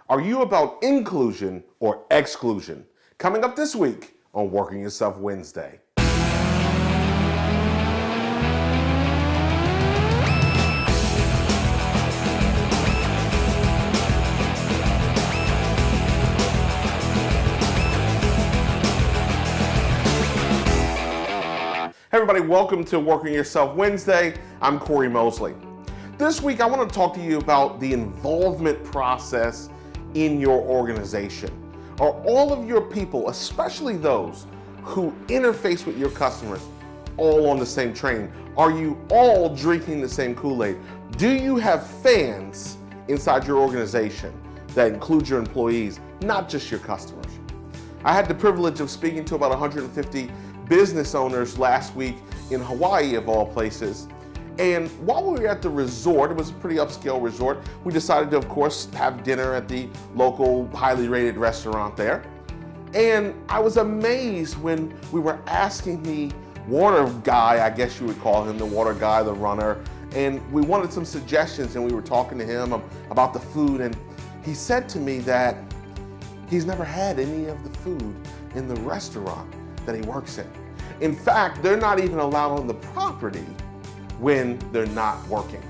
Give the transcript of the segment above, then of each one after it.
Are you about inclusion or exclusion? Coming up this week on Working Yourself Wednesday. Hey everybody, welcome to Working Yourself Wednesday. I'm Cory Mosley. This week I want to talk to you about the involvement process in your organization. Are all of your people, especially those who interface with your customers, all on the same train? Are you all drinking the same Kool-Aid? Do you have fans inside your organization that include your employees, not just your customers? I had the privilege of speaking to about 150 business owners last week in Hawaii, of all places. And while we were at the resort, it was a pretty upscale resort, we decided to, of course, have dinner at the local highly rated restaurant there. And I was amazed when we were asking the water guy, I guess you would call him, the water guy, the runner, and we wanted some suggestions, and we were talking to him about the food, and he said to me that he's never had any of the food in the restaurant that he works in. In fact, they're not even allowed on the property when they're not working.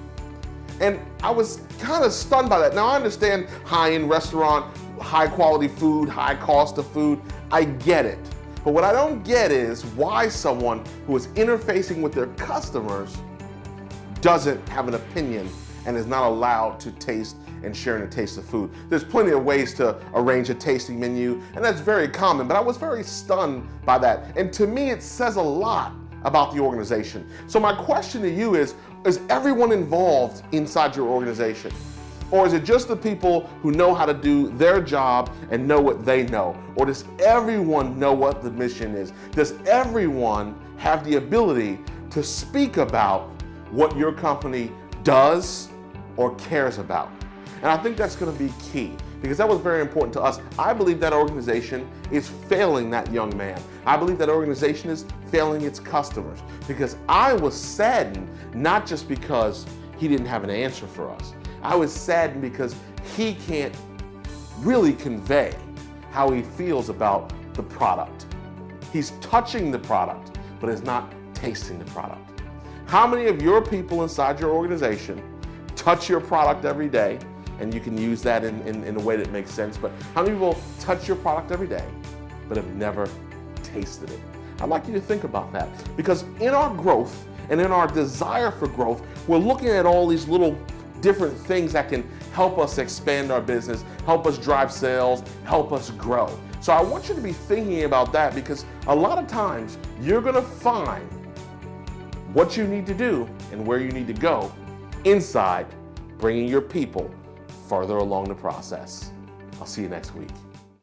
And I was kind of stunned by that. Now I understand high-end restaurant, high quality food, high cost of food, I get it. But what I don't get is why someone who is interfacing with their customers doesn't have an opinion and is not allowed to taste and sharing a taste of food. There's plenty of ways to arrange a tasting menu, and that's very common, but I was very stunned by that. And to me, it says a lot about the organization. So my question to you is everyone involved inside your organization? Or is it just the people who know how to do their job and know what they know? Or does everyone know what the mission is? Does everyone have the ability to speak about what your company does or cares about? And I think that's going to be key, because that was very important to us. I believe that organization is failing that young man. I believe that organization is failing its customers, because I was saddened, not just because he didn't have an answer for us. I was saddened because he can't really convey how he feels about the product. He's touching the product, but is not tasting the product. How many of your people inside your organization touch your product every day? And you can use that in a way that makes sense. But how many people touch your product every day but have never tasted it? I'd like you to think about that, because in our growth and in our desire for growth, we're looking at all these little different things that can help us expand our business, help us drive sales, help us grow. So I want you to be thinking about that, because a lot of times you're going to find what you need to do and where you need to go inside bringing your people further along the process. I'll see you next week.